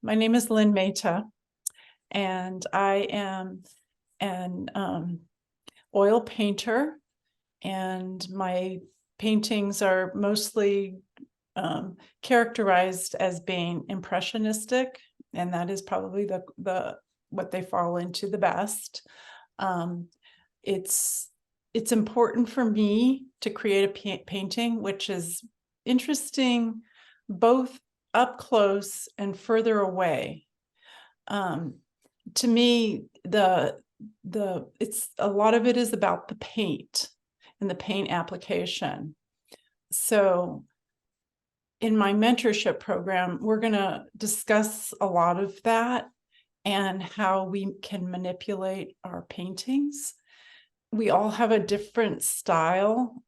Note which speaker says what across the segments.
Speaker 1: My name is Lynn Mehta, and I am an oil painter, and my paintings are mostly characterized as being impressionistic, and that is probably the what they fall into the best. It's important for me to create a painting which is interesting both up close and further away. To me, it's a lot of it is about the paint and the paint application. So in my mentorship program, we're going to discuss a lot of that and how we can manipulate our paintings. We all have a different style.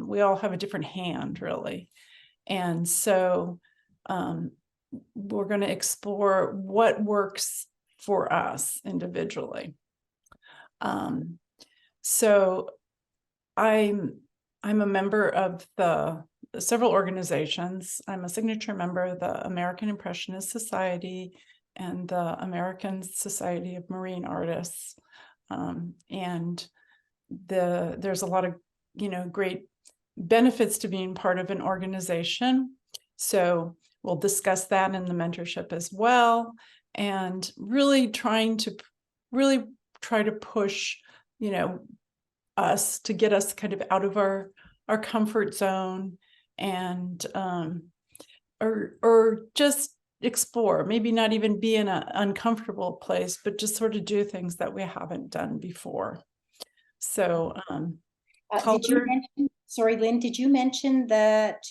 Speaker 1: We all have a different hand, really. And so we're going to explore what works for us individually. So I'm a member of the several organizations. I'm a signature member of the American Impressionist Society and the American Society of Marine Artists. And there's a lot of, great benefits to being part of an organization. So we'll discuss that in the mentorship as well, and really try to push, us to get us kind of out of our comfort zone and or just explore, maybe not even be in an uncomfortable place, but just sort of do things that we haven't done before. So
Speaker 2: did you mention, sorry, Lynn, did you mention that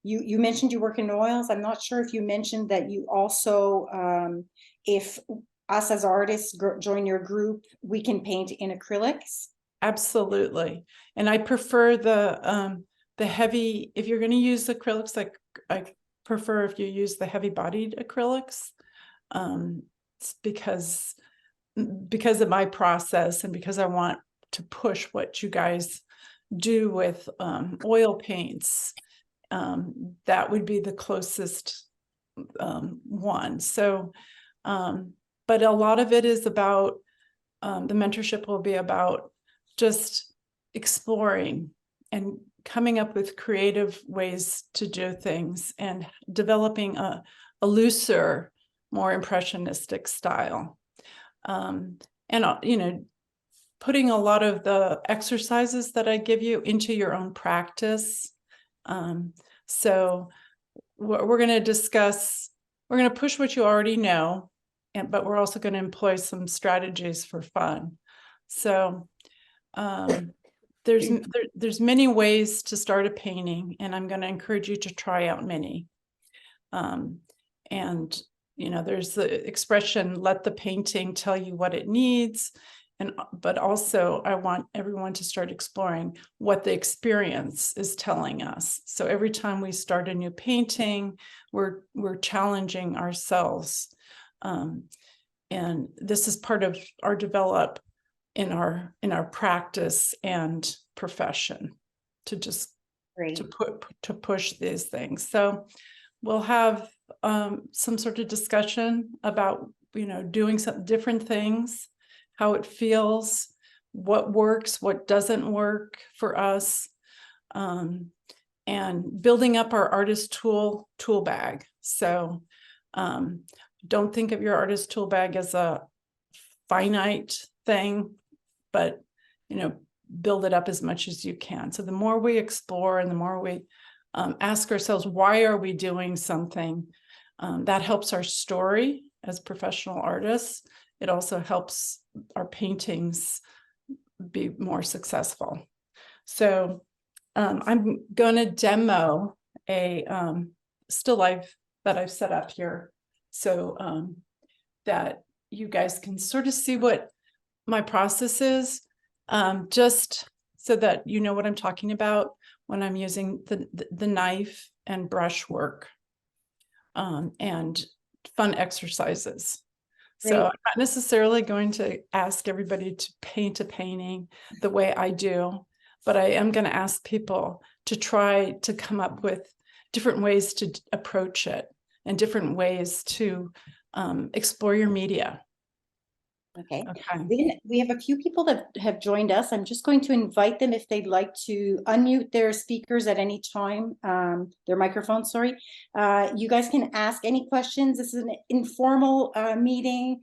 Speaker 2: you mentioned you work in oils? I'm not sure if you mentioned that you also, if us as artists join your group, we can paint in acrylics?
Speaker 1: Absolutely. And I prefer the heavy, if you're going to use acrylics, like I prefer if you use the heavy bodied acrylics, because of my process and because I want to push what you guys do with oil paints. That would be the closest one. So, but a lot of it is about, the mentorship will be about just exploring and coming up with creative ways to do things and developing a looser, more impressionistic style. And, putting a lot of the exercises that I give you into your own practice. So we're going to discuss, we're going to push what you already know, but we're also going to employ some strategies for fun. So there's many ways to start a painting, and I'm going to encourage you to try out many. And there's the expression, let the painting tell you what it needs. But also I want everyone to start exploring what the experience is telling us. So every time we start a new painting, we're challenging ourselves. And this is part of our develop in our practice and profession to just to push these things. So we'll have some sort of discussion about doing some different things, how it feels, what works, what doesn't work for us, and building up our artist tool bag. So don't think of your artist tool bag as a finite thing, but build it up as much as you can. So the more we explore and the more we ask ourselves, why are we doing something, that helps our story as professional artists. It also helps our paintings be more successful. So I'm going to demo a still life that I've set up here, so that you guys can sort of see what my process is, just so that you know what I'm talking about when I'm using the knife and brushwork, and fun exercises. So I'm not necessarily going to ask everybody to paint a painting the way I do, but I am going to ask people to try to come up with different ways to approach it and different ways to explore your media.
Speaker 2: Okay.
Speaker 1: Okay.
Speaker 2: Then we have a few people that have joined us. I'm just going to invite them if they'd like to unmute their speakers at any time, their microphone, sorry. You guys can ask any questions. This is an informal meeting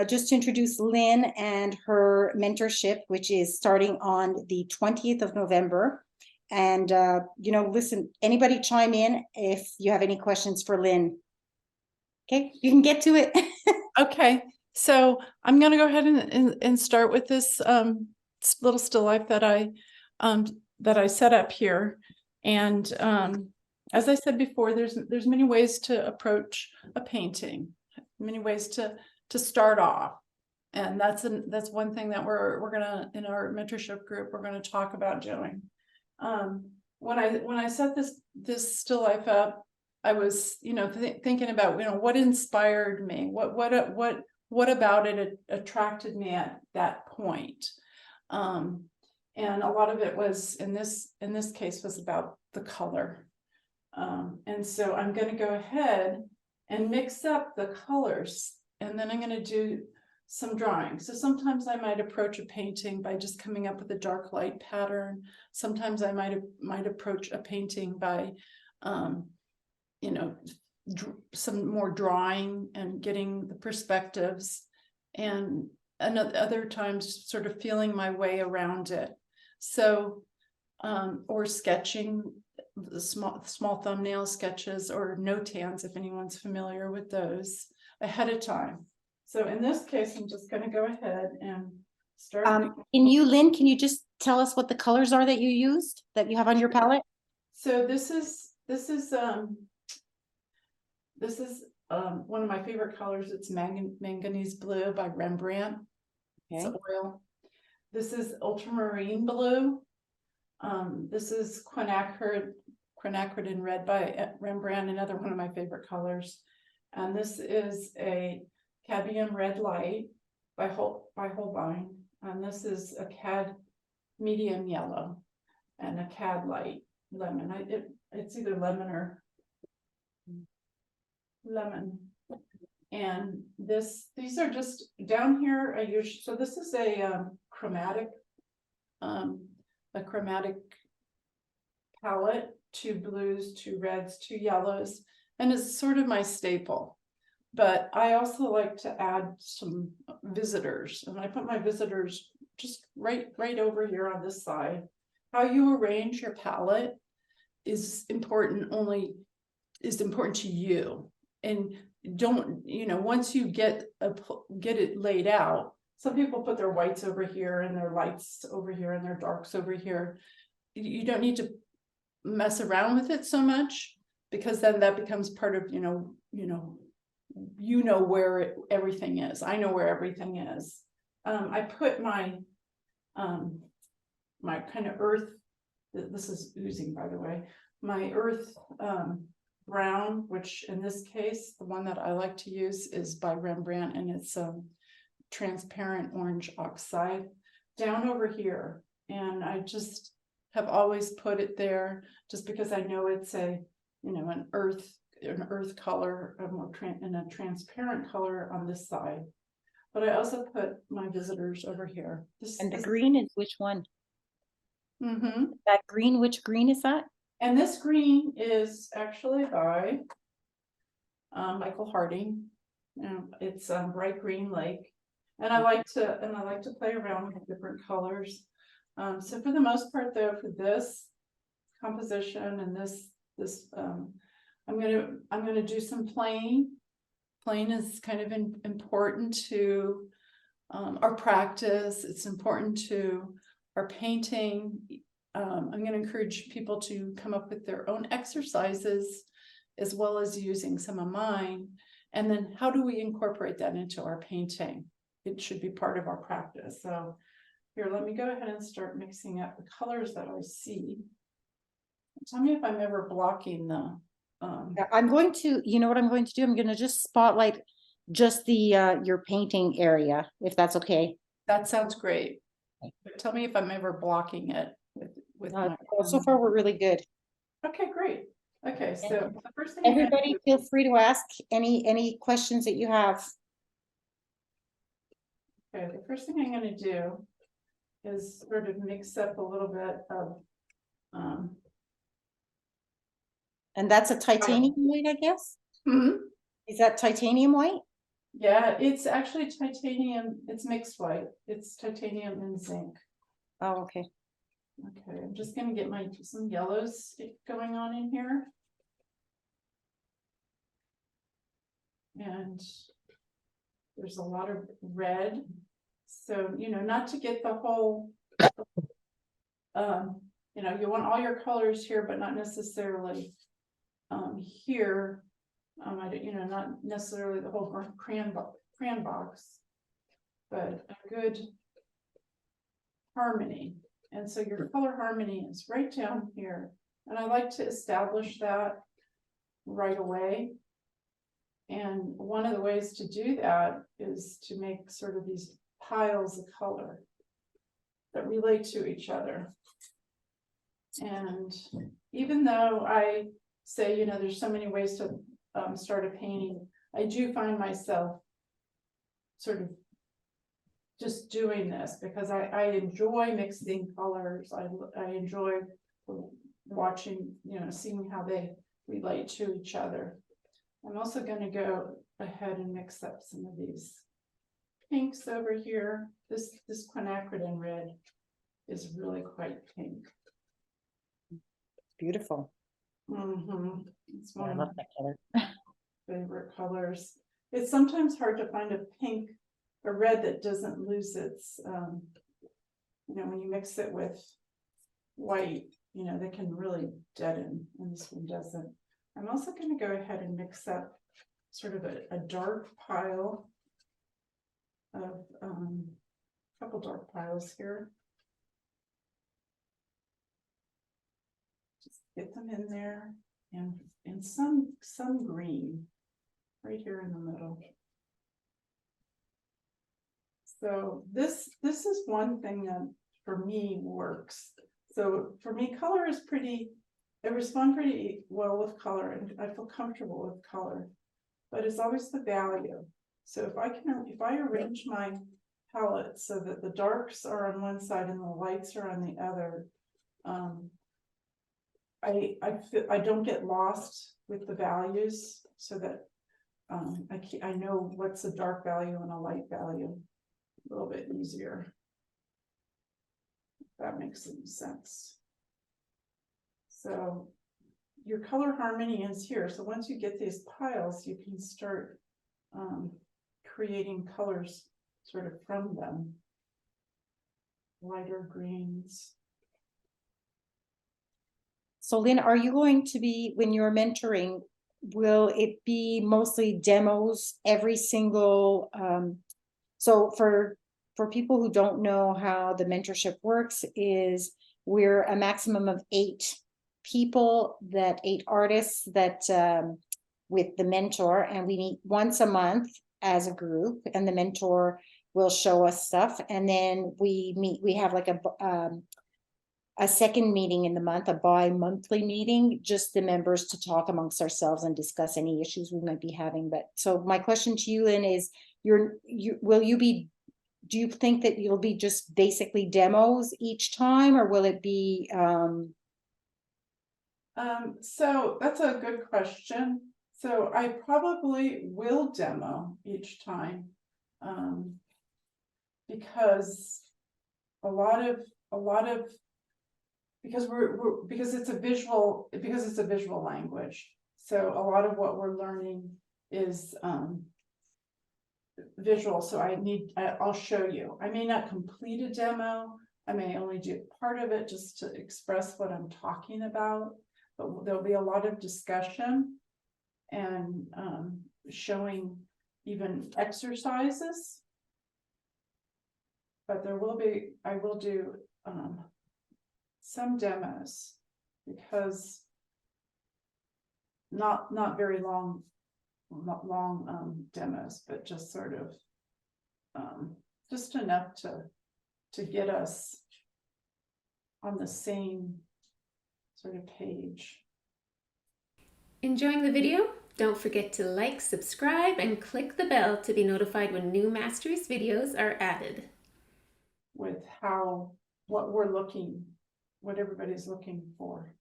Speaker 2: just to introduce Lynn and her mentorship, which is starting on the 20th of November. And, you know, listen, anybody chime in if you have any questions for Lynn. Okay, you can get to it.
Speaker 1: Okay. So I'm going to go ahead and start with this little still life that I set up here. And as I said before, there's many ways to approach a painting, many ways to start off. And that's one thing that we're gonna, in our mentorship group, we're gonna talk about doing. When I set this still life up, I was, you know, thinking about, you know, what inspired me, what about it attracted me at that point. And a lot of it was in this case was about the color. And so I'm going to go ahead and mix up the colors, and then I'm going to do some drawing. So sometimes I might approach a painting by just coming up with a dark light pattern. Sometimes I might approach a painting by you know, some more drawing and getting the perspectives, and other times sort of feeling my way around it. So, or sketching the small thumbnail sketches or notans, if anyone's familiar with those, ahead of time. So in this case, I'm just going to go ahead and start.
Speaker 2: Lynn, can you just tell us what the colors are that you used, that you have on your palette?
Speaker 1: So this is one of my favorite colors. It's manganese blue by Rembrandt. Okay. It's oil. This is ultramarine blue. This is quinacridine red by Rembrandt, another one of my favorite colors. And this is a cadmium red light by Holbein. And this is a cad medium yellow and a cad light lemon. It's either lemon or lemon. And these are just down here. So this is a chromatic palette, 2 blues, 2 reds, 2 yellows, and it's sort of my staple. But I also like to add some visitors, and I put my visitors just right over here on this side. How you arrange your palette is important to you. And don't, you know, once you get it laid out, some people put their whites over here and their lights over here and their darks over here. You don't need to mess around with it so much, because then that becomes part of, you know where everything is. I know where everything is. I put my my kind of earth, this is oozing, by the way, my earth brown, which in this case, the one that I like to use is by Rembrandt, and it's transparent orange oxide, down over here. And I just have always put it there just because I know it's an earth color, and a transparent color on this side. But I also put my visitors over here.
Speaker 2: And the green is which one?
Speaker 1: Mm-hmm.
Speaker 2: That green, which green is that?
Speaker 1: And this green is actually by Michael Harding. It's bright green lake, and I like to play around with different colors. So for the most part, though, for this composition and this I'm gonna do some plain. Plain is kind of important to our practice. It's important to our painting. I'm going to encourage people to come up with their own exercises, as well as using some of mine. And then how do we incorporate that into our painting? It should be part of our practice. So here, let me go ahead and start mixing up the colors that I see. Tell me if I'm ever blocking the
Speaker 2: I'm going to, you know what I'm going to do? I'm going to just spotlight just the your painting area, if that's okay.
Speaker 1: That sounds great. But tell me if I'm ever blocking it with
Speaker 2: so far we're really good.
Speaker 1: Okay, great. Okay, so the first thing I'm gonna
Speaker 2: Everybody, feel free to ask any questions that you have.
Speaker 1: Okay, the first thing I'm gonna do is sort of mix up a little bit of,
Speaker 2: And that's a titanium white, I guess?
Speaker 1: mhm.
Speaker 2: Is that titanium white?
Speaker 1: Yeah, it's actually titanium, it's mixed white, it's titanium and zinc.
Speaker 2: Oh, okay.
Speaker 1: Okay, I'm just gonna get some yellows going on in here. And there's a lot of red. So, not to get the whole, you want all your colors here, but not necessarily here. I don't, not necessarily the whole crayon box, but a good harmony. And so your color harmony is right down here. And I like to establish that right away. And one of the ways to do that is to make sort of these piles of color that relate to each other. And even though I say, there's so many ways to start a painting, I do find myself sort of just doing this because I enjoy mixing colors. I enjoy watching, seeing how they relate to each other. I'm also going to go ahead and mix up some of these pinks over here. This quinacridone red is really quite pink.
Speaker 2: Beautiful.
Speaker 1: It's one
Speaker 2: I
Speaker 1: of
Speaker 2: love
Speaker 1: my
Speaker 2: that color.
Speaker 1: favorite colors. It's sometimes hard to find a red that doesn't lose its, when you mix it with white, they can really deaden, and this one doesn't. I'm also going to go ahead and mix up sort of a dark pile of a couple dark piles here. Just get them in there, and some green right here in the middle. So this is one thing that for me works. So for me, color is I respond pretty well with color, and I feel comfortable with color, but it's always the value. So if I arrange my palette so that the darks are on one side and the lights are on the other, I don't get lost with the values, so that I know what's a dark value and a light value a little bit easier. If that makes some sense. So your color harmony is here. So once you get these piles, you can start creating colors sort of from them. Lighter greens.
Speaker 2: So Lynn, are you going to be, when you're mentoring, will it be mostly demos every single, so for people who don't know how the mentorship works, is we're a maximum of 8 people, 8 artists that with the mentor, and we meet once a month as a group, and the mentor will show us stuff, and then we have like a second meeting in the month, a bi-monthly meeting, just the members to talk amongst ourselves and discuss any issues we might be having. But so my question to you, Lynn, is do you think that you'll be just basically demos each time, or will it be
Speaker 1: so that's a good question. So I probably will demo each time, because because it's a visual language. So a lot of what we're learning is visual. So I'll show you. I may not complete a demo. I may only do part of it just to express what I'm talking about, but there'll be a lot of discussion and showing even exercises. But I will do some demos, because not very long demos, but just sort of just enough to get us on the same sort of page.
Speaker 3: Enjoying the video? Don't forget to like, subscribe, and click the bell to be notified when new Mastrius videos are added.
Speaker 1: With what everybody's looking for.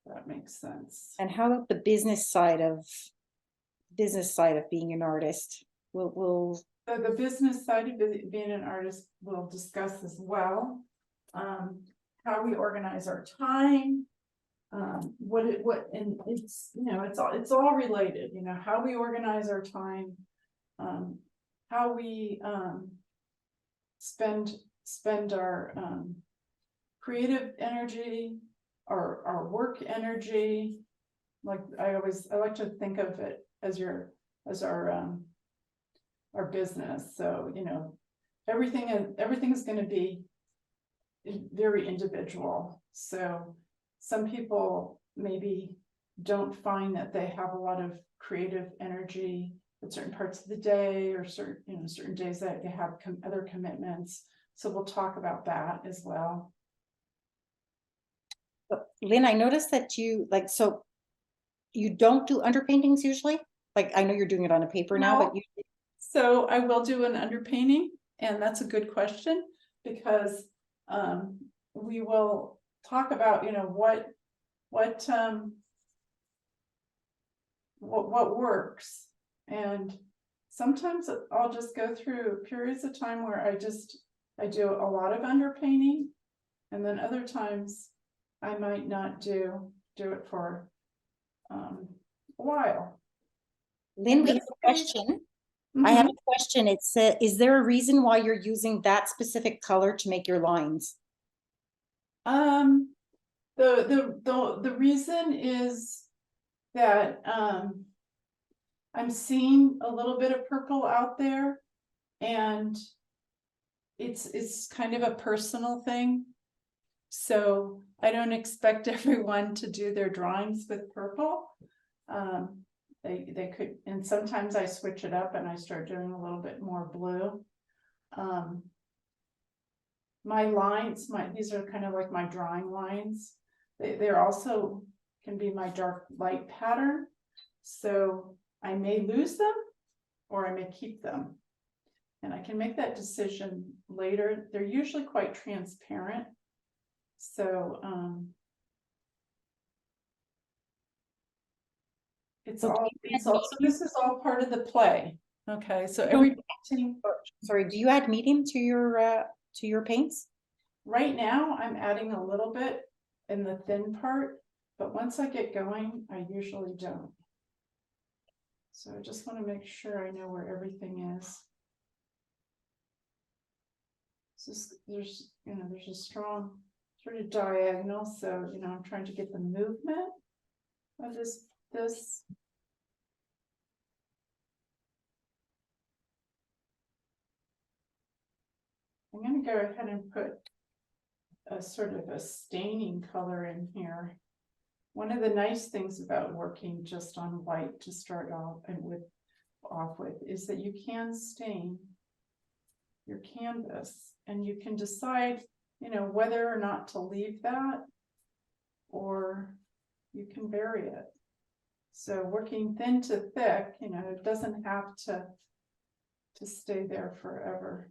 Speaker 1: That makes sense.
Speaker 2: And how about the business side of being an artist? We'll
Speaker 1: So the business side of being an artist we'll discuss as well. How we organize our time, and it's, you know, it's all related, you know, how we organize our time, how we spend our creative energy, our work energy. Like I like to think of it as our business. So, you know, everything is going to be very individual. So some people maybe don't find that they have a lot of creative energy at certain parts of the day, or certain days that they have other commitments. So we'll talk about that as well.
Speaker 2: Lynn, I noticed that you don't do underpaintings usually. Like, I know you're doing it on a paper now, but
Speaker 1: so I will do an underpainting, and that's a good question, because we will talk about, you know, what works. And sometimes I'll just go through periods of time where I do a lot of underpainting, and then other times I might not do it for a while.
Speaker 2: Lynn, we have a question. I have a question. It said, is there a reason why you're using that specific color to make your lines?
Speaker 1: The reason is that I'm seeing a little bit of purple out there, and it's kind of a personal thing. So I don't expect everyone to do their drawings with purple. They could, and sometimes I switch it up and I start doing a little bit more blue. My lines, these are kind of like my drawing lines. They're also can be my dark light pattern. So I may lose them or I may keep them. And I can make that decision later. They're usually quite transparent. So this is all part of the play. Okay, so every painting.
Speaker 2: Sorry, do you add medium to your paints?
Speaker 1: Right now, I'm adding a little bit in the thin part, but once I get going, I usually don't. So I just want to make sure I know where everything is. So there's a strong sort of diagonal, so I'm trying to get the movement of this. I'm going to go ahead and put a sort of a staining color in here. One of the nice things about working just on white to start off with is that you can stain your canvas, and you can decide, whether or not to leave that, or you can vary it. So working thin to thick, it doesn't have to stay there forever.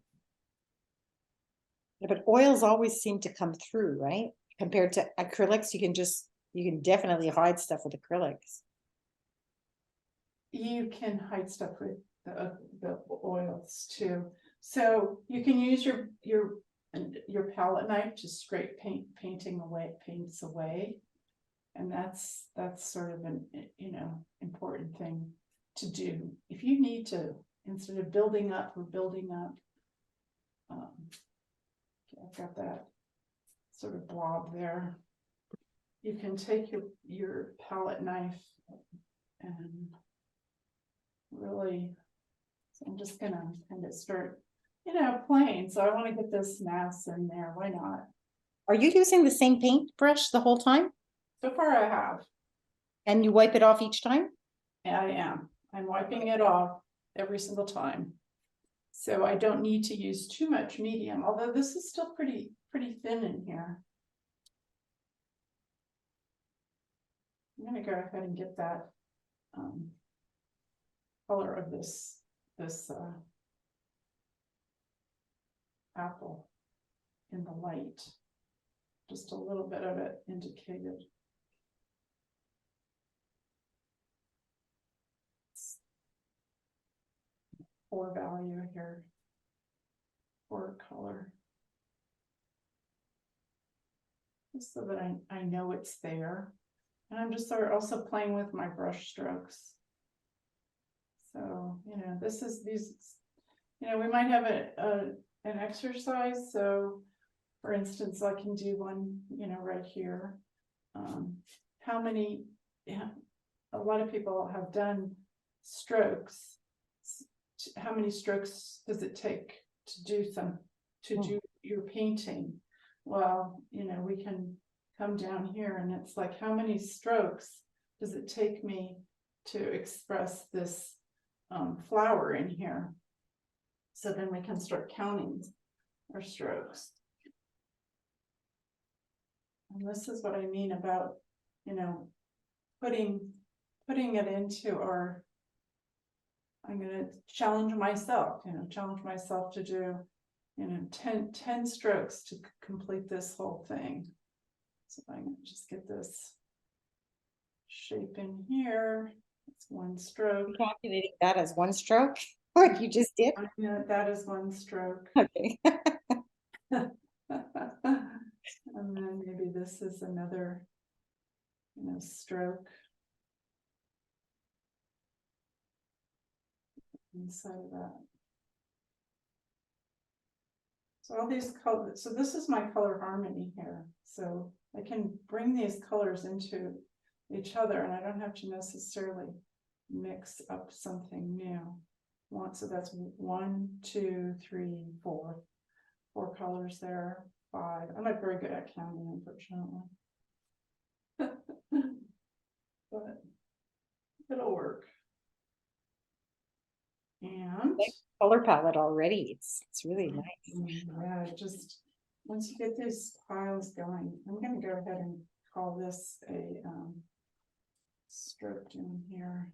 Speaker 2: Yeah, but oils always seem to come through, right? Compared to acrylics, you can definitely hide stuff with acrylics.
Speaker 1: You can hide stuff with the oils too. So you can use your palette knife to scrape paints away. And that's sort of an important thing to do. If you need to, instead of building up, I've got that sort of blob there. You can take your palette knife and really, so I'm just gonna kind of start, playing. So I want to get this mass in there. Why not?
Speaker 2: Are you using the same paintbrush the whole time?
Speaker 1: So far I have.
Speaker 2: And you wipe it off each time?
Speaker 1: Yeah, I am. I'm wiping it off every single time. So I don't need to use too much medium, although this is still pretty thin in here. I'm gonna go ahead and get that color of this apple in the light. Just a little bit of it indicated. For value here, for color. Just so that I know it's there. And I'm just sort of also playing with my brush strokes. So, you know, this is these, you know, we might have an exercise. So for instance, I can do one, you know, right here. How many, yeah, a lot of people have done strokes. How many strokes does it take to do do your painting? Well, you know, we can come down here and it's like, how many strokes does it take me to express this flower in here? So then we can start counting our strokes. And this is what I mean about, you know, putting it into our, I'm going to challenge myself, you know, to do, you know, 10 strokes to complete this whole thing. So if I can just get this shape in here, it's one stroke.
Speaker 2: You're calculating that as one stroke, what you just did?
Speaker 1: Yeah, that is one stroke.
Speaker 2: Okay.
Speaker 1: And then maybe this is another, you know, stroke. Inside of that. So all these colors, so this is my color harmony here. So I can bring these colors into each other and I don't have to necessarily mix up something new. So that's 1, 2, 3, 4. 4 colors there, 5. I'm not very good at counting, unfortunately. But it'll work. And
Speaker 2: Color palette already. It's really nice.
Speaker 1: yeah, just once you get these piles going, I'm going to go ahead and call this a stroke down here.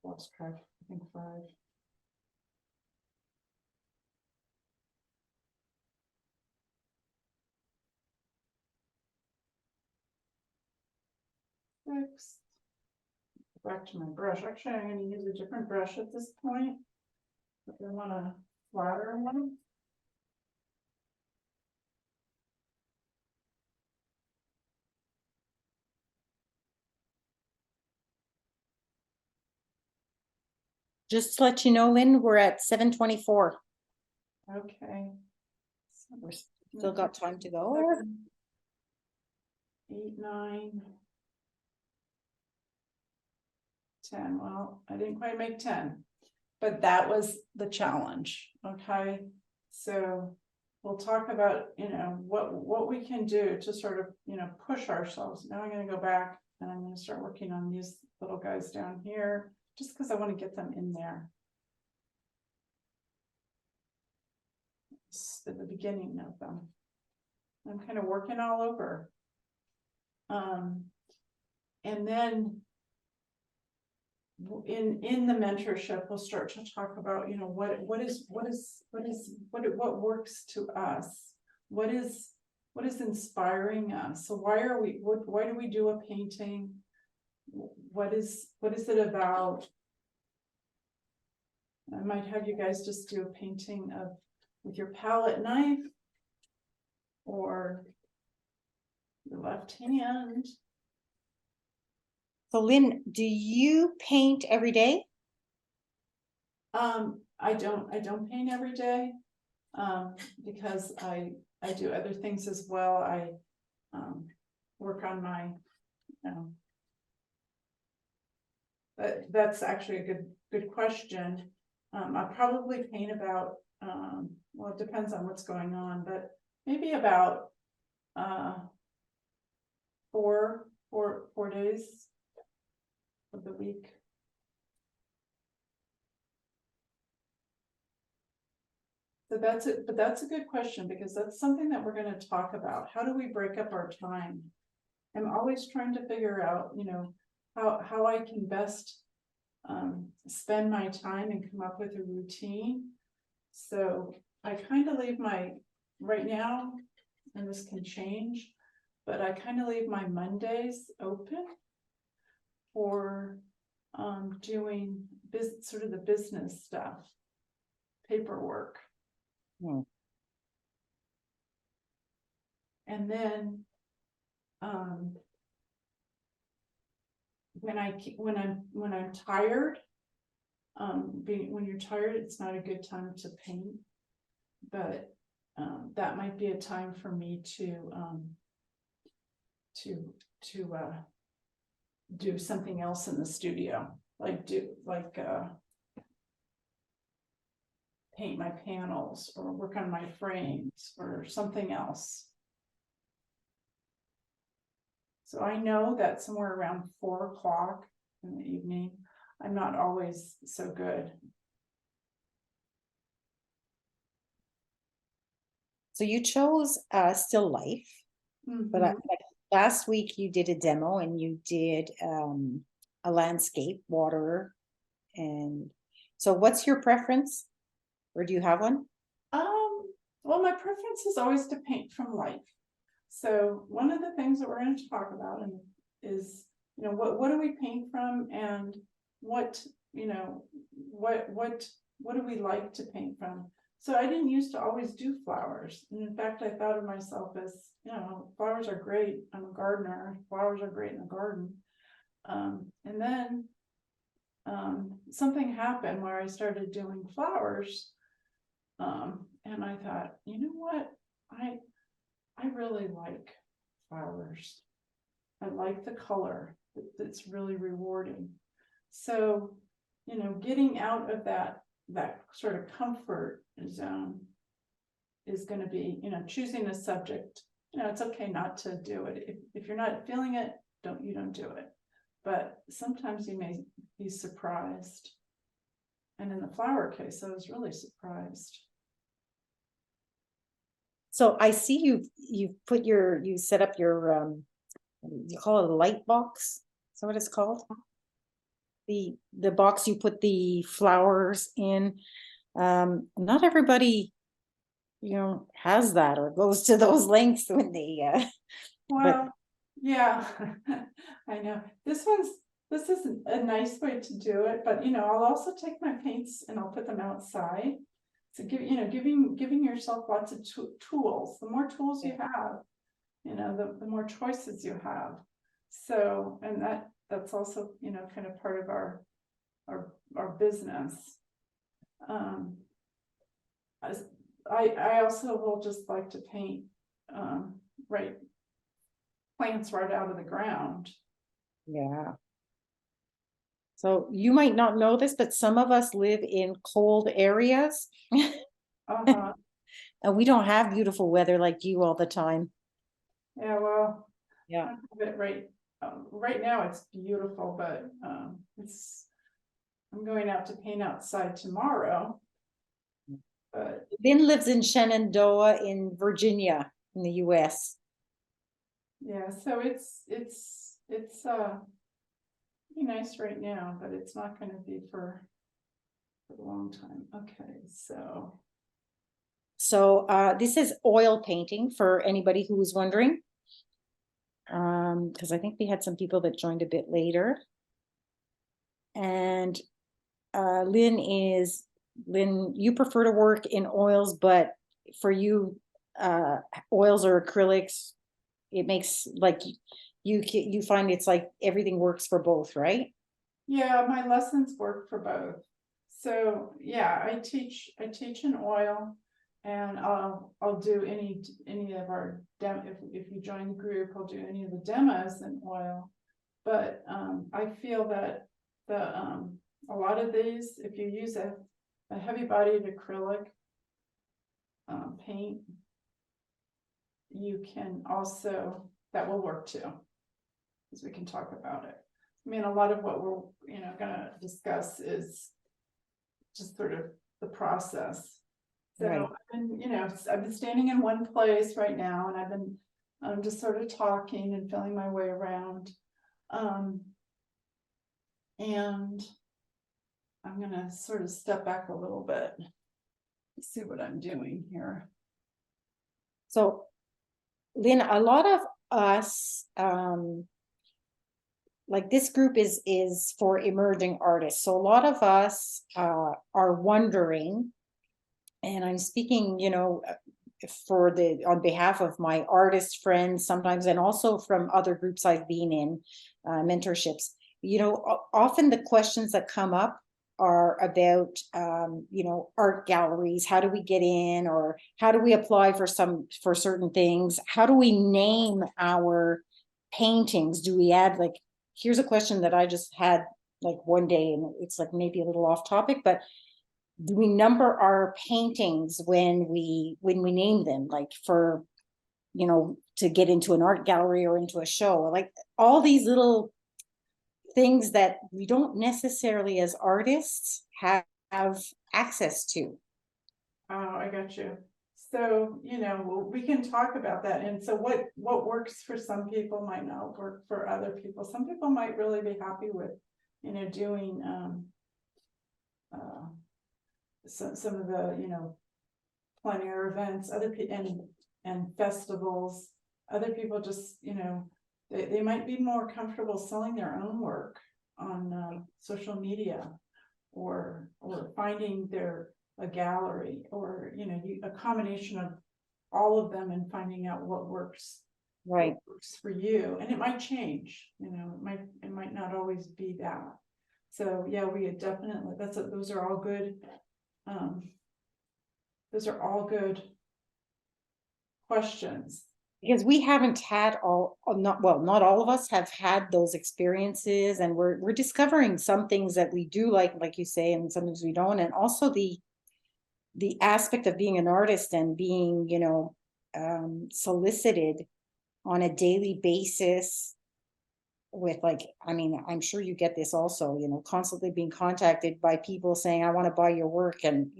Speaker 1: Lost track, I think 5. Six. Back to my brush. Actually, I'm going to use a different brush at this point. If I want a flatter one.
Speaker 2: Just to let you know, Lynn, we're at 7:24.
Speaker 1: Okay.
Speaker 2: We're still got time to go.
Speaker 1: 8, 9, 10. Well, I didn't quite make 10, but that was the challenge. Okay. So we'll talk about, you know, what we can do to sort of, you know, push ourselves. Now I'm going to go back and I'm going to start working on these little guys down here, just because I want to get them in there. At the beginning of them. I'm kind of working all over. And then in the mentorship, we'll start to talk about, you know, what works to us, what is inspiring us. So why do we do a painting? What is it about? I might have you guys just do a painting with your palette knife or your left hand.
Speaker 2: So Lynn, do you paint every day?
Speaker 1: I don't paint every day, because I do other things as well. I work on my, that's actually a good question. I probably paint about, well, it depends on what's going on, but maybe about 4 days of the week. So that's it, but that's a good question, because that's something that we're going to talk about. How do we break up our time? I'm always trying to figure out, you know, how I can best spend my time and come up with a routine. So I kind of leave right now, and this can change, but I kind of leave my Mondays open for doing sort of the business stuff, paperwork.
Speaker 2: Hmm.
Speaker 1: And then when I'm tired, when you're tired, it's not a good time to paint, but that might be a time for me to do something else in the studio, like paint my panels or work on my frames or something else. So I know that somewhere around 4 o'clock in the evening, I'm not always so good.
Speaker 2: So you chose still life, but
Speaker 1: Mhm.
Speaker 2: last week you did a demo and you did a landscape, water, and so what's your preference? Or do you have one?
Speaker 1: Well, my preference is always to paint from life. So one of the things that we're going to talk about is, you know, what do we paint from, and what, you know, what do we like to paint from? So I didn't used to always do flowers. And in fact, I thought of myself as, you know, flowers are great. I'm a gardener. Flowers are great in the garden. And then something happened where I started doing flowers. And I thought, you know what? I really like flowers. I like the color. It's really rewarding. So, you know, getting out of that sort of comfort zone is going to be, you know, choosing a subject. You know, it's okay not to do it. If you're not feeling it, you don't do it. But sometimes you may be surprised. And in the flower case, I was really surprised.
Speaker 2: So I see you set up your you call it a light box. Is that what it's called? The box you put the flowers in. Not everybody, you know, has that or goes to those lengths when they
Speaker 1: Well, yeah, I know. This is a nice way to do it, but you know, I'll also take my paints and I'll put them outside. So giving yourself lots of tools. The more tools you have, you know, the more choices you have. So, and that's also, you know, kind of part of our business. I also will just like to paint right plants right out of the ground.
Speaker 2: Yeah. So you might not know this, but some of us live in cold areas
Speaker 1: Uh-huh.
Speaker 2: and we don't have beautiful weather like you all the time.
Speaker 1: Yeah, well,
Speaker 2: Yeah.
Speaker 1: I have it right now it's beautiful, but I'm going out to paint outside tomorrow. But
Speaker 2: Lynn lives in Shenandoah in Virginia in the US.
Speaker 1: yeah, so it's be nice right now, but it's not going to be for a long time. Okay, so
Speaker 2: This is oil painting for anybody who was wondering. Because I think we had some people that joined a bit later. And Lynn, you prefer to work in oils, but for you, oils or acrylics, it makes like you find it's like everything works for both, right?
Speaker 1: yeah, my lessons work for both. So yeah, I teach in oil, and I'll do any of our if you join the group, I'll do any of the demos in oil. But I feel that a lot of these, if you use a heavy bodied acrylic paint, you can also, that will work too, because we can talk about it. I mean, a lot of what we're, gonna discuss is just sort of the process. So
Speaker 2: Right.
Speaker 1: I've been standing in one place right now, and I'm just sort of talking and feeling my way around. And I'm gonna sort of step back a little bit, see what I'm doing here.
Speaker 2: So, Lynn, a lot of us, like this group is for emerging artists. So a lot of us are wondering, and I'm speaking, on behalf of my artist friends sometimes, and also from other groups I've been in, mentorships. Often the questions that come up are about, art galleries. How do we get in, or how do we apply for certain things? How do we name our paintings? Do we add, like, here's a question that I just had like one day, and it's like maybe a little off topic, but do we number our paintings when we name them, like for, to get into an art gallery or into a show? Like all these little things that we don't necessarily as artists have access to.
Speaker 1: Oh, I got you. So, we can talk about that. And so what works for some people might not work for other people. Some people might really be happy with, doing some of the, plein air events, other people and festivals. Other people just, they might be more comfortable selling their own work on social media, or finding a gallery, or a combination of all of them, and finding out what works for you. And it might change, it might not always be that. So yeah, we definitely, those are all good. Those are all good questions.
Speaker 2: Because we haven't had not all of us have had those experiences, and we're discovering some things that we do like you say, and some things we don't. And also the aspect of being an artist and being, solicited on a daily basis with, like, I mean, I'm sure you get this also, constantly being contacted by people saying, I want to buy your work. And,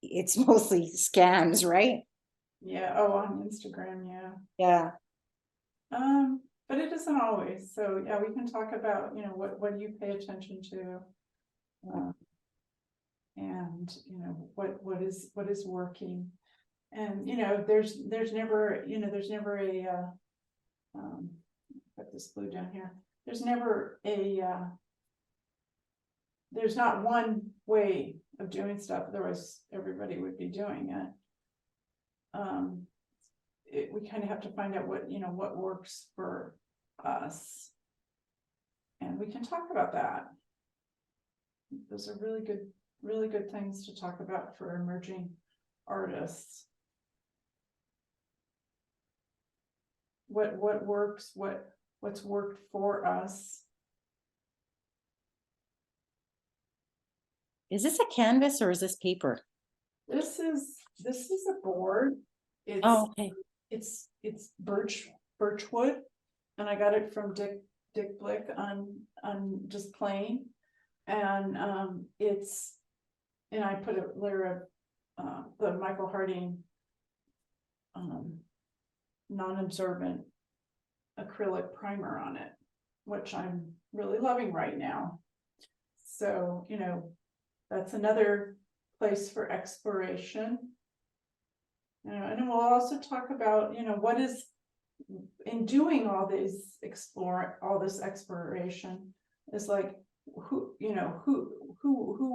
Speaker 2: it's mostly scams, right?
Speaker 1: Yeah. Oh, on Instagram. Yeah.
Speaker 2: Yeah.
Speaker 1: But it isn't always. So yeah, we can talk about, what do you pay attention to? And what is working. And there's never a put this glue down here. There's never a there's not one way of doing stuff, otherwise everybody would be doing it. We kind of have to find out what works for us, and we can talk about that. Those are really good things to talk about for emerging artists. What works, what's worked for us.
Speaker 2: Is this a canvas or is this paper?
Speaker 1: This is a board. It's
Speaker 2: okay.
Speaker 1: It's birchwood, and I got it from Dick Blick on just plain, and I put a layer of the Michael Harding non-absorbent acrylic primer on it, which I'm really loving right now. So that's another place for exploration. And we'll also talk about, what is, in doing all this exploration, is like, who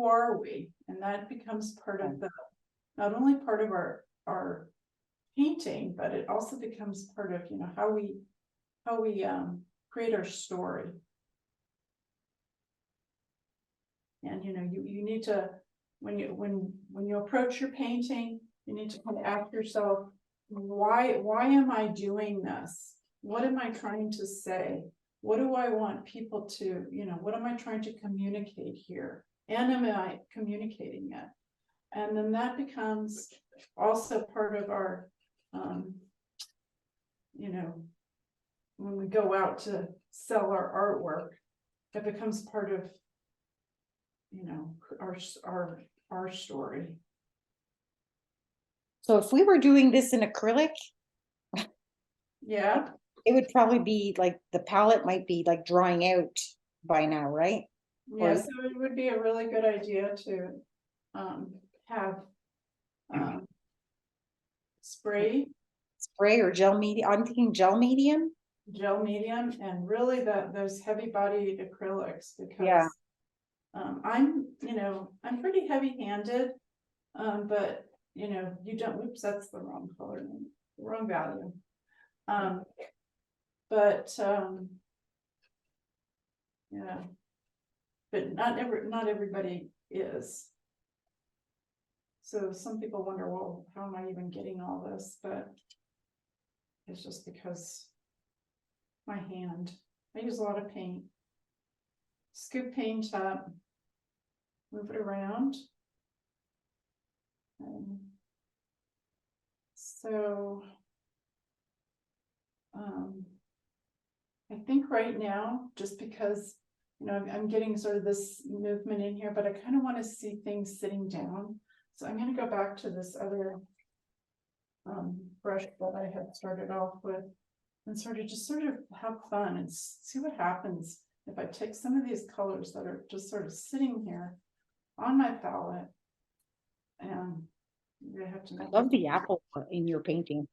Speaker 1: are we? And that becomes part of not only part of our painting, but it also becomes part of, how we create our story. And you need to, when you approach your painting, you need to kind of ask yourself, why am I doing this? What am I trying to say? What do I want people to, what am I trying to communicate here? And am I communicating it? And then that becomes also part of our, when we go out to sell our artwork, it becomes part of, you know, our story.
Speaker 2: So if we were doing this in acrylic,
Speaker 1: Yeah,
Speaker 2: it would probably be like the palette might be like drying out by now, right?
Speaker 1: yeah, so it would be a really good idea to have spray,
Speaker 2: Spray or gel medium. I'm thinking gel medium.
Speaker 1: gel medium, and really those heavy bodied acrylics,
Speaker 2: Yeah.
Speaker 1: because I'm, you know, I'm pretty heavy handed, but you know, you don't, oops, that's the wrong color, the wrong value. But yeah, but not everybody is. So some people wonder, well, how am I even getting all this? But it's just because my hand, I use a lot of paint. Scoop paint up, move it around. So I think right now, just because, you know, I'm getting sort of this movement in here, but I kind of want to see things sitting down. So I'm going to go back to this other brush that I had started off with, and sort of have fun and see what happens if I take some of these colors that are just sort of sitting here on my palette, and I have to.
Speaker 2: I love the apple in your painting.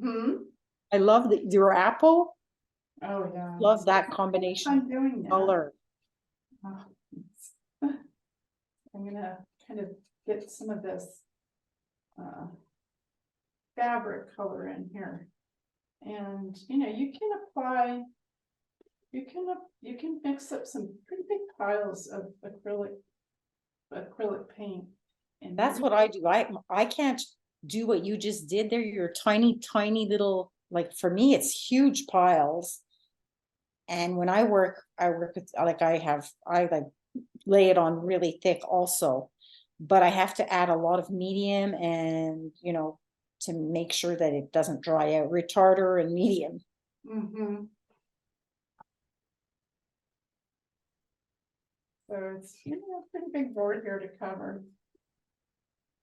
Speaker 1: Hmm?
Speaker 2: I love your apple.
Speaker 1: Oh yeah.
Speaker 2: Love that combination
Speaker 1: I'm doing that.
Speaker 2: color.
Speaker 1: Oh, I'm gonna kind of get some of this fabric color in here, and you know, you can apply, you can mix up some pretty big piles of acrylic paint. And
Speaker 2: That's what I do. I can't do what you just did there. You're tiny little, like for me, it's huge piles. And when I work with, like I like lay it on really thick also, but I have to add a lot of medium and, you know, to make sure that it doesn't dry out, retarder and medium.
Speaker 1: Mm-hmm. So it's, you know, a pretty big board here to cover.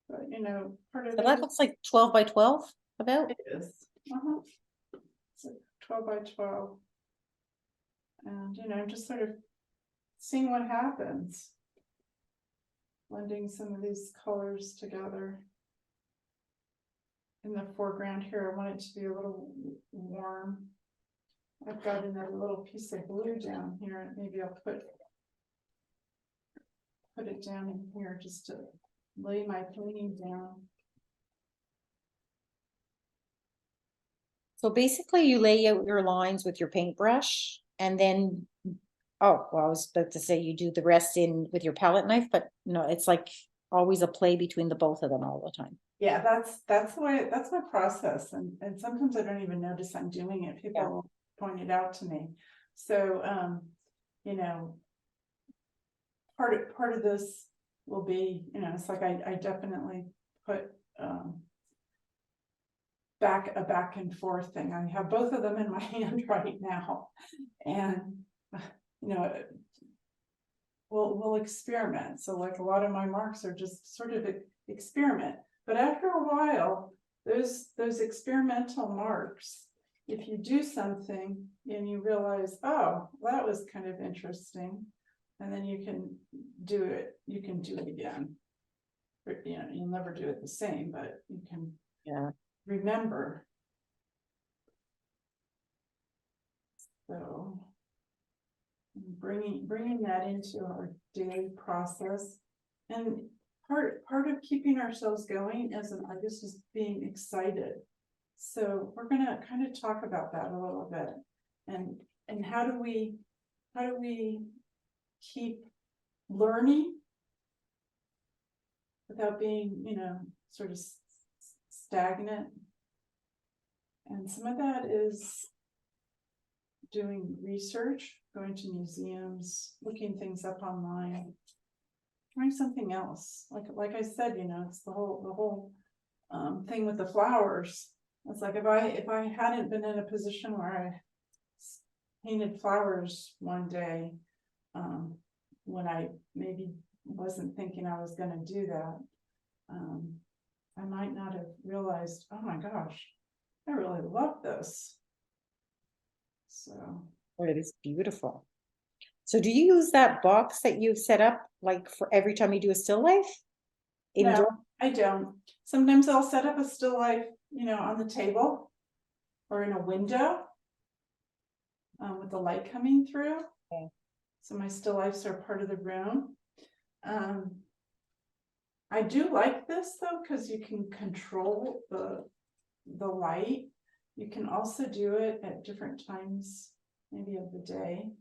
Speaker 1: But you know, part of
Speaker 2: So
Speaker 1: it
Speaker 2: that looks like 12 by 12 about.
Speaker 1: is it's like 12 by 12. And you know, just sort of seeing what happens. Blending some of these colors together. In the foreground here, I want it to be a little warm. I've got another little piece of blue down here. Maybe I'll put it down in here just to lay my painting down.
Speaker 2: So basically you lay out your lines with your paintbrush and then, oh, well, I was about to say you do the rest in with your palette knife, but no, it's like always a play between the both of them all the time.
Speaker 1: Yeah, that's the way, that's my process. And sometimes I don't even notice I'm doing it. People point it out to me. So, you know, part of this will be, you know, it's like I definitely put a back and forth thing. I have both of them in my hand right now, and you know, we'll experiment. So like a lot of my marks are just sort of experiment, but after a while, those experimental marks, if you do something and you realize, oh, that was kind of interesting, and then you can do it again. But, you know, you'll never do it the same, but you can remember. So bringing that into our daily process, and part of keeping ourselves going as an artist is being excited. So we're going to kind of talk about that a little bit, and how do we keep learning without being, you know, sort of stagnant. And some of that is doing research, going to museums, looking things up online, trying something else. Like I said, you know, it's the whole thing with the flowers. It's like if I hadn't been in a position where I painted flowers one day, when I maybe wasn't thinking I was gonna do that. I might not have realized, oh my gosh, I really love this. So,
Speaker 2: Oh, it is beautiful. So do you use that box that you've set up like for every time you do a still life?
Speaker 1: no,
Speaker 2: Indoor?
Speaker 1: I don't. Sometimes I'll set up a still life, on the table or in a window, with the light coming through.
Speaker 2: Okay.
Speaker 1: So my still lifes are part of the room. I do like this though, because you can control the light. You can also do it at different times, maybe of the day.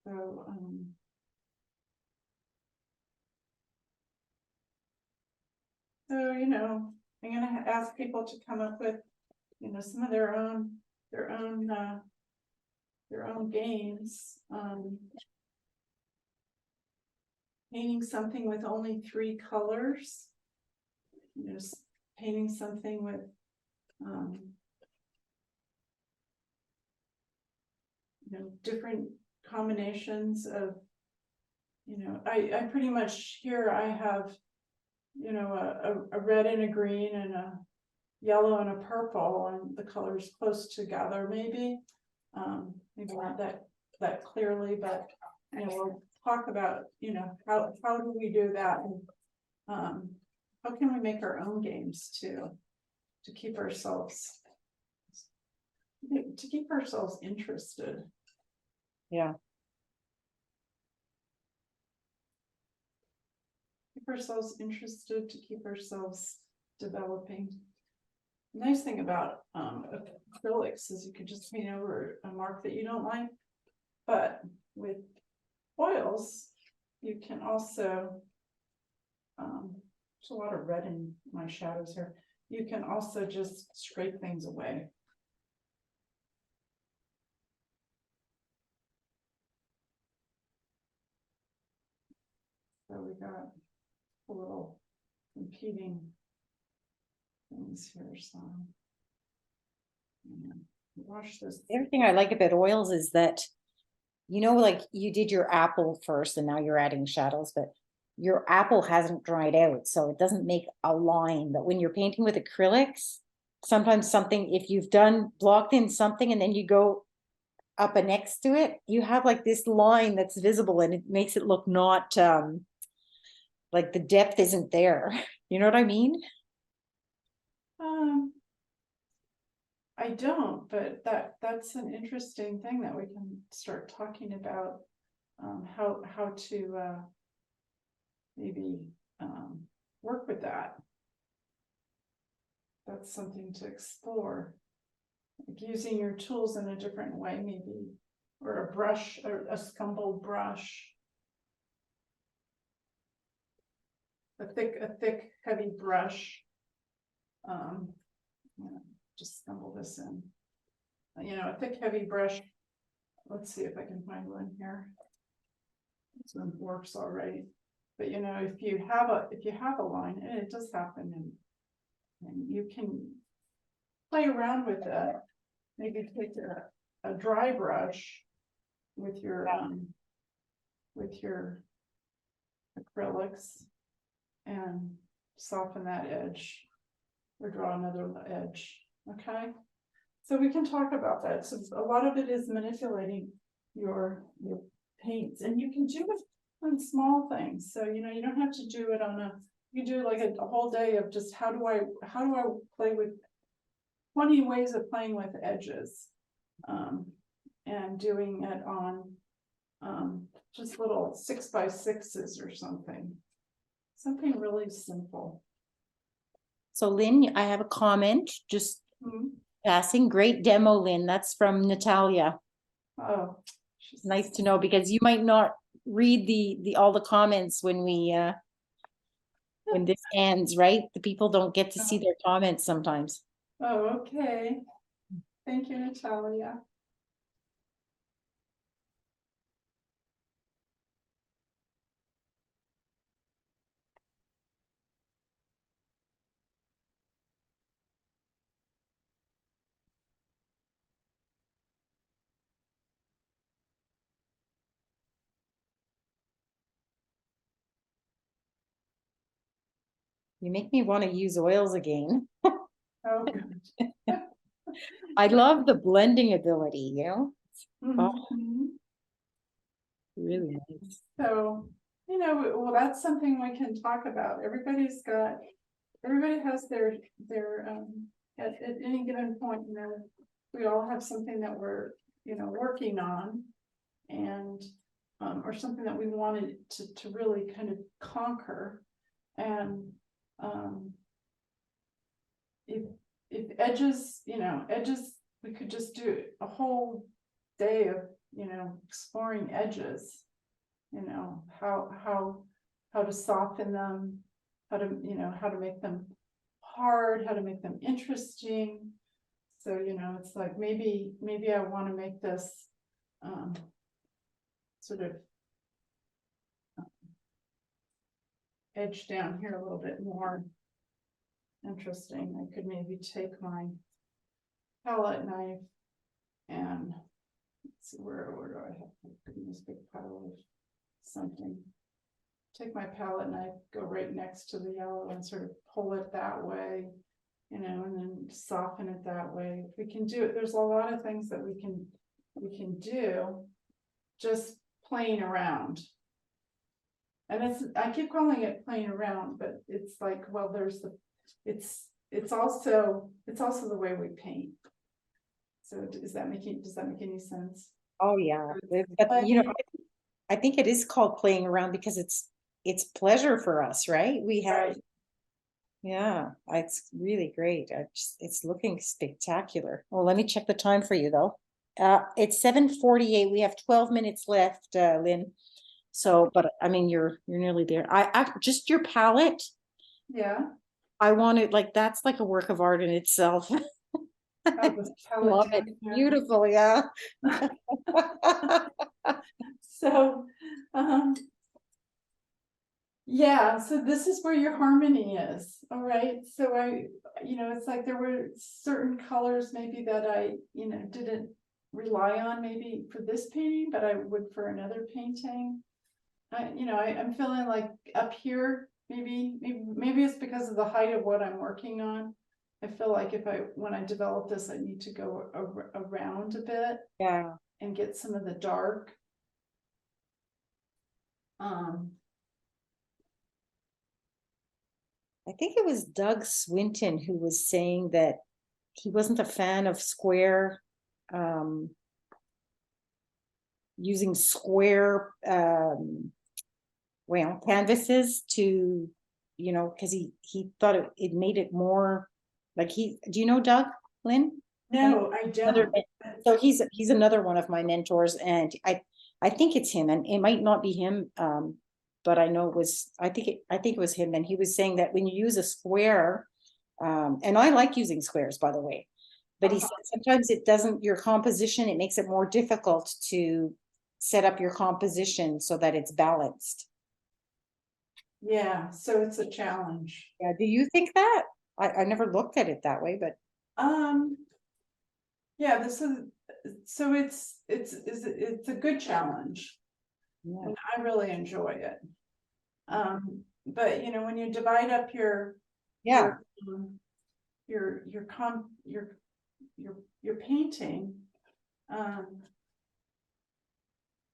Speaker 1: So, I'm gonna ask people to come up with, some of their own games. Painting something with only 3 colors. Painting something with, different combinations of, I pretty much here I have, a red and a green and a yellow and a purple, and the colors close together, maybe. Maybe not that clearly, but we'll talk about, how do we do that, and how can we make our own games too, to keep ourselves interested.
Speaker 2: Yeah.
Speaker 1: Keep ourselves interested, to keep ourselves developing. The nice thing about acrylics is you could just paint over a mark that you don't like, but with oils you can also, there's a lot of red in my shadows here, you can also just scrape things away. So we got a little competing things here, so wash this.
Speaker 2: Everything I like about oils is that, like you did your apple first and now you're adding shadows, but your apple hasn't dried out, so it doesn't make a line. But when you're painting with acrylics, sometimes something, if you've blocked in something and then you go up and next to it, you have like this line that's visible and it makes it look not like the depth isn't there. You know what I mean?
Speaker 1: I don't, but that's an interesting thing that we can start talking about, how to maybe work with that. That's something to explore, like using your tools in a different way, maybe, or a brush, or a scumbled brush, a thick heavy brush. Just scumble this in, a thick heavy brush. Let's see if I can find one here. This one works all right, but if you have a line, and it does happen, and you can play around with it. Maybe take a dry brush with your acrylics and soften that edge, or draw another edge. Okay, so we can talk about that. So a lot of it is manipulating your paints, and you can do it on small things. So you don't have to do it you do like a whole day of just how do I play with 20 ways of playing with edges, and doing it on just little 6x6s or something really simple.
Speaker 2: So Lynn, I have a comment, just passing. Great demo, Lynn. That's from Natalia.
Speaker 1: Oh,
Speaker 2: nice to know, because you might not read the all the comments when we when this ends, right? The people don't get to see their comments sometimes.
Speaker 1: Oh, okay. Thank you, Natalia.
Speaker 2: You make me want to use oils again.
Speaker 1: Oh, good.
Speaker 2: I love the blending ability, you know? Oh,
Speaker 1: Mhm.
Speaker 2: really nice.
Speaker 1: So, well, that's something we can talk about. Everybody has at any given point, we all have something that we're, working on, and, or something that we wanted to really kind of conquer. And, if, edges, we could just do a whole day of, exploring edges, how to soften them, how to make them hard, how to make them interesting. So, it's like maybe I want to make this sort of edge down here a little bit more interesting. I could maybe take my palette knife and let's see, where do I have this big pile of something? Take my palette knife, go right next to the yellow and sort of pull it that way, and then soften it that way. We can do it. There's a lot of things that we can do just playing around. And I keep calling it playing around, but it's like, well, it's also the way we paint. So does that make any sense?
Speaker 2: Oh, yeah. But, I think it is called playing around because it's pleasure for us, right? We have, yeah, it's really great. It's looking spectacular. Well, let me check the time for you though. It's 7:48. We have 12 minutes left, Lynn. So, but I mean, you're nearly there. I just your palette.
Speaker 1: Yeah.
Speaker 2: I want it like that's like a work of art in itself. Love it. Beautiful, yeah.
Speaker 1: So, yeah, so this is where your harmony is. All right. So it's like there were certain colors maybe that I, didn't rely on maybe for this painting, but I would for another painting. I'm feeling like up here, maybe it's because of the height of what I'm working on. I feel like when I develop this, I need to go around a bit.
Speaker 2: Yeah.
Speaker 1: And get some of the dark.
Speaker 2: I think it was Doug Swinton who was saying that he wasn't a fan of using square canvases to, because he thought it made it more like do you know Doug, Lynn?
Speaker 1: No, I don't.
Speaker 2: So he's another one of my mentors, and I think it's him, and it might not be him, but I know I think it was him, and he was saying that when you use a square, and I like using squares, by the way, but he said sometimes it doesn't, your composition, it makes it more difficult to set up your composition so that it's balanced.
Speaker 1: Yeah, so it's a challenge.
Speaker 2: Yeah, do you think that? I never looked at it that way, but
Speaker 1: yeah, it's a good challenge. Yeah. And I really enjoy it. But when you divide up your painting, no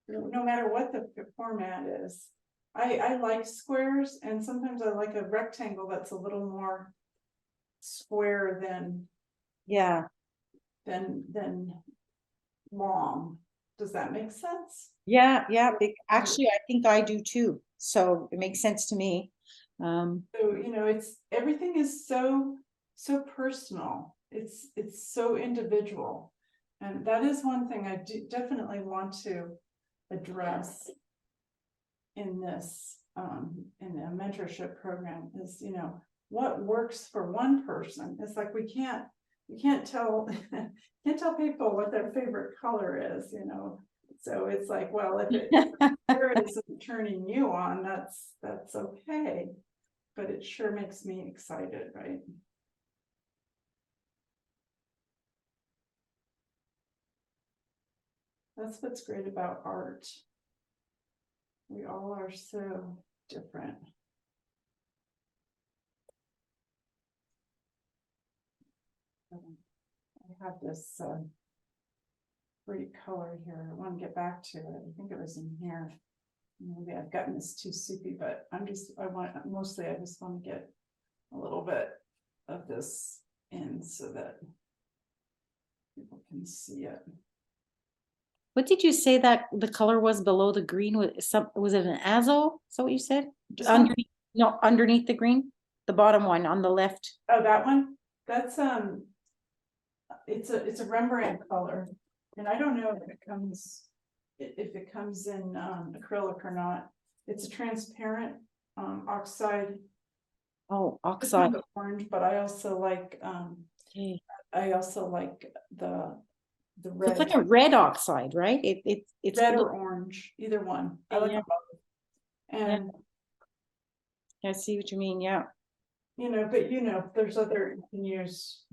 Speaker 1: matter what the format is, I like squares, and sometimes I like a rectangle that's a little more square than long. Does that make sense?
Speaker 2: Yeah. Actually, I think I do too. So it makes sense to me.
Speaker 1: So it's everything is so personal. It's so individual, and that is one thing I definitely want to address in this in a mentorship program is what works for one person. It's like we can't tell people what their favorite color is, so it's like, well, if it isn't turning you on, that's okay, but it sure makes me excited, right? That's what's great about art. We all are so different. have this pretty color here. I want to get back to it. I think it was in here. Maybe I've gotten this too soupy, but I just want to get a little bit of this in so that people can see it.
Speaker 2: What did you say that the color was below the green? Was it an azo? Is that what you said?
Speaker 1: Just
Speaker 2: Underneath, no, underneath the green, the bottom one on the left.
Speaker 1: Oh, that one? That's it's a Rembrandt color, and I don't know if it comes in acrylic or not. It's a transparent oxide.
Speaker 2: Oh,
Speaker 1: It's not
Speaker 2: oxide.
Speaker 1: the orange, but I also like
Speaker 2: Okay.
Speaker 1: the
Speaker 2: So
Speaker 1: red.
Speaker 2: it's like a red oxide, right? It's
Speaker 1: Red or orange, either one. I like
Speaker 2: Yeah.
Speaker 1: them both. And
Speaker 2: I see what you mean. Yeah.
Speaker 1: but there's other, you can use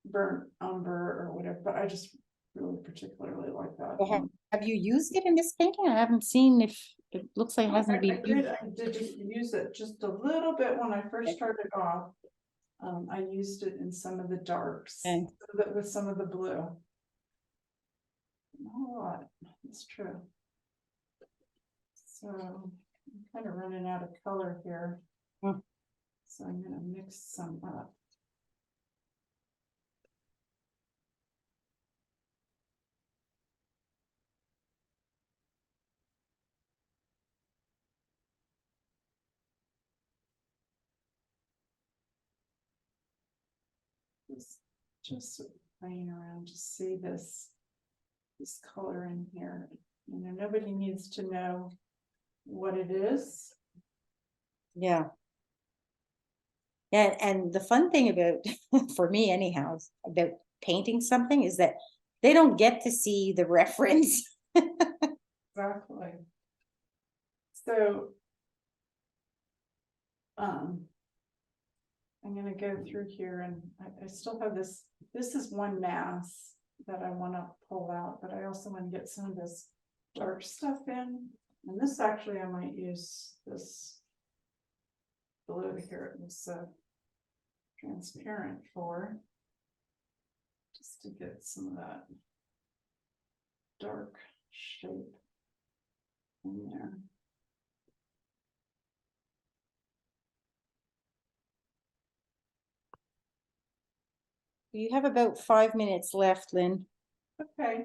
Speaker 1: burnt umber or whatever, but I just really particularly like that.
Speaker 2: Well, have you used it in this painting? I haven't seen if it looks like it hasn't been used.
Speaker 1: I did just use it just a little bit when I first started off. I used it in some of the darks with some of the blue. Not a lot, it's true. So I'm kind of running out of color here. So I'm going to mix some up. Just sort of playing around to see this color in here. Nobody needs to know what it is.
Speaker 2: Yeah. And the fun thing about, for me anyhow, about painting something is that they don't get to see the reference.
Speaker 1: Exactly. So, I'm going to go through here, and I still have this. This is one mass that I want to pull out, but I also want to get some of this dark stuff in. And this actually, I might use this blue here. It was transparent for, just to get some of that dark shape in there.
Speaker 2: You have about 5 minutes left, Lynn.
Speaker 1: Okay.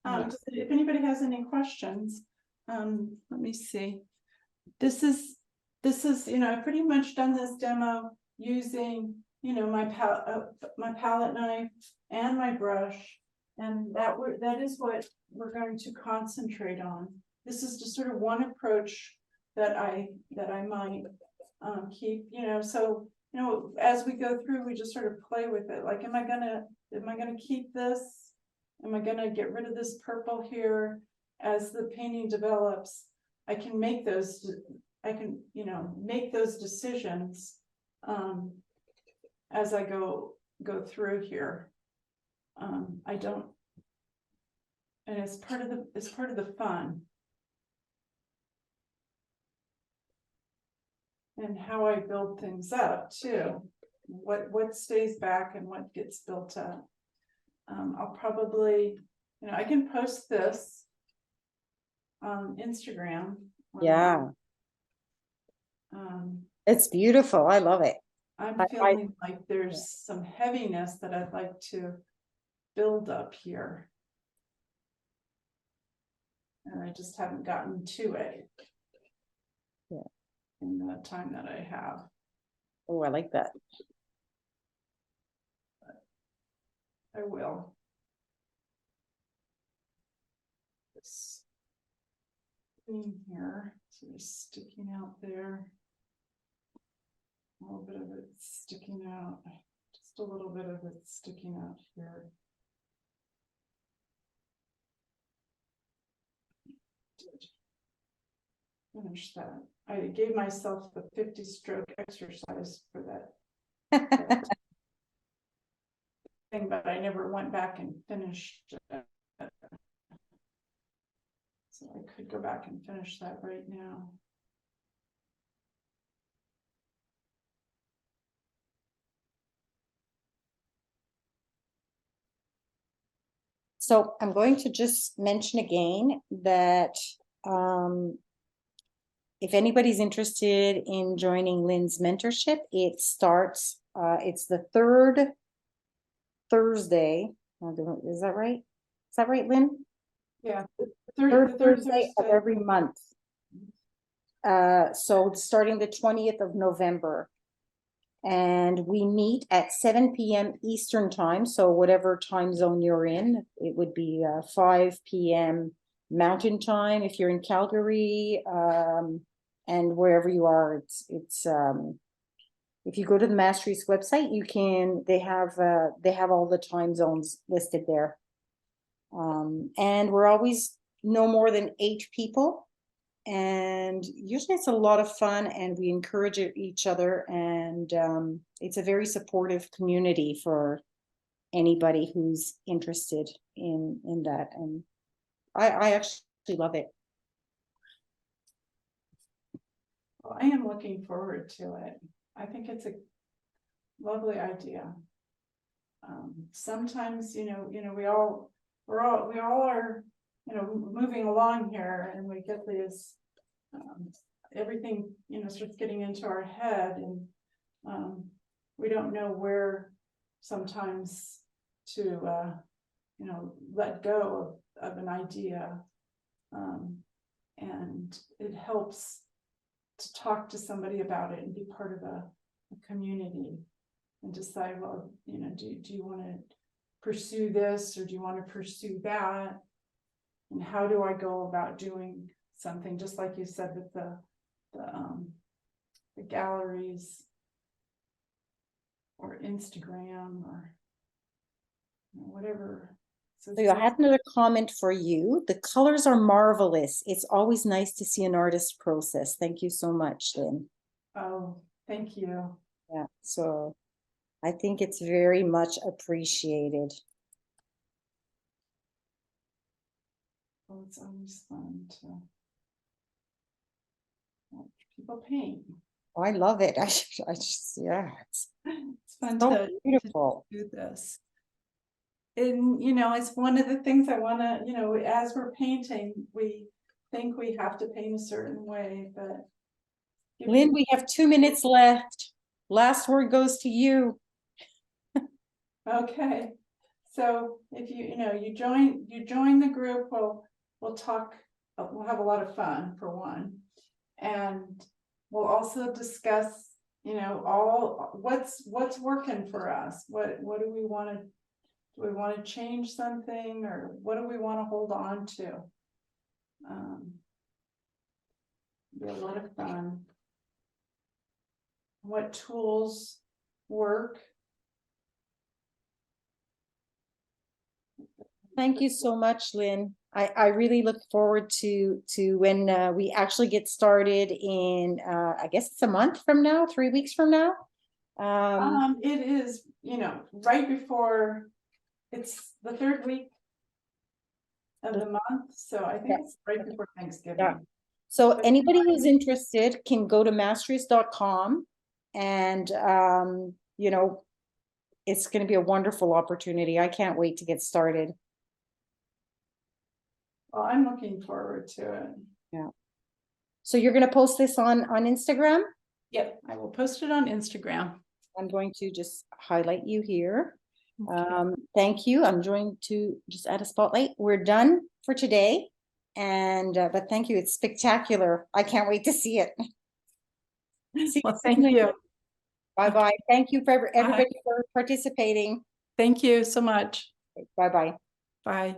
Speaker 1: If anybody has any questions, let me see. This is, I've pretty much done this demo using, my palette knife and my brush, and that is what we're going to concentrate on. This is just sort of one approach that I might keep, so as we go through, we just sort of play with it. Like, am I gonna keep this? Am I gonna get rid of this purple here? As the painting develops, I can make those decisions as I go through here. I don't, and it's part of the fun. And how I build things up too. What stays back and what gets built up. I'll probably, I can post this on Instagram.
Speaker 2: Yeah. It's beautiful. I love it.
Speaker 1: I'm feeling like there's some heaviness that I'd like to build up here. And I just haven't gotten to it.
Speaker 2: Yeah.
Speaker 1: In the time that I have.
Speaker 2: Oh, I like that.
Speaker 1: I will. This thing here, sort of sticking out there. A little bit of it sticking out. Just a little bit of it sticking out here. Finish that. I gave myself the 50 stroke exercise for that thing, but I never went back and finished it. So I could go back and finish that right now.
Speaker 2: So I'm going to just mention again that if anybody's interested in joining Lynn's mentorship, it starts, it's the third Thursday. Is that right? Is that right, Lynn?
Speaker 1: Yeah.
Speaker 2: Third Thursday of every month. So it's starting the 20th of November. And we meet at 7 p.m. Eastern time. So whatever time zone you're in, it would be 5 p.m. Mountain time if you're in Calgary, and wherever you are. It's if you go to the Mastrius website, they have all the time zones listed there. And we're always no more than 8 people. And usually it's a lot of fun, and we encourage each other, and it's a very supportive community for anybody who's interested in that. And I actually love it.
Speaker 1: Well, I am looking forward to it. I think it's a lovely idea. Sometimes, we all are, moving along here, and we get this, everything, starts getting into our head, and we don't know where sometimes to, let go of an idea. And it helps to talk to somebody about it and be part of a community and decide, well, do you want to pursue this, or do you want to pursue that? And how do I go about doing something, just like you said with the galleries or Instagram or whatever.
Speaker 2: So I have another comment for you. The colors are marvelous. It's always nice to see an artist's process. Thank you so much, Lynn.
Speaker 1: Oh, thank you.
Speaker 2: Yeah, so I think it's very much appreciated.
Speaker 1: Well, it's always fun to watch people paint.
Speaker 2: Oh, I love it. I just, yeah, it's
Speaker 1: fun
Speaker 2: so beautiful.
Speaker 1: to do this. And it's one of the things I want to, as we're painting, we think we have to paint a certain way, but
Speaker 2: Lynn, we have 2 minutes left. Last word goes to you.
Speaker 1: Okay, so if you join the group, we'll talk, we'll have a lot of fun for one, and we'll also discuss all what's working for us. What do we want to change something, or what do we want to hold on to? Be a lot of fun. What tools work?
Speaker 2: Thank you so much, Lynn. I really look forward to when we actually get started in I guess it's a month from now, 3 weeks from now.
Speaker 1: It is, right before, it's the 3rd week of the month, so I think it's right before Thanksgiving.
Speaker 2: Yeah. So anybody who's interested can go to mastrius.com, and it's going to be a wonderful opportunity. I can't wait to get started.
Speaker 1: Well, I'm looking forward to it.
Speaker 2: Yeah. So you're going to post this on Instagram?
Speaker 1: Yep, I will post it on Instagram.
Speaker 2: I'm going to just highlight you here.
Speaker 1: Okay.
Speaker 2: Thank you. I'm going to just add a spotlight. We're done for today. And but thank you. It's spectacular. I can't wait to see it.
Speaker 1: Well, thank you.
Speaker 2: Bye-bye. Thank you for everybody for participating.
Speaker 1: Thank you so much.
Speaker 2: Bye-bye.
Speaker 1: Bye.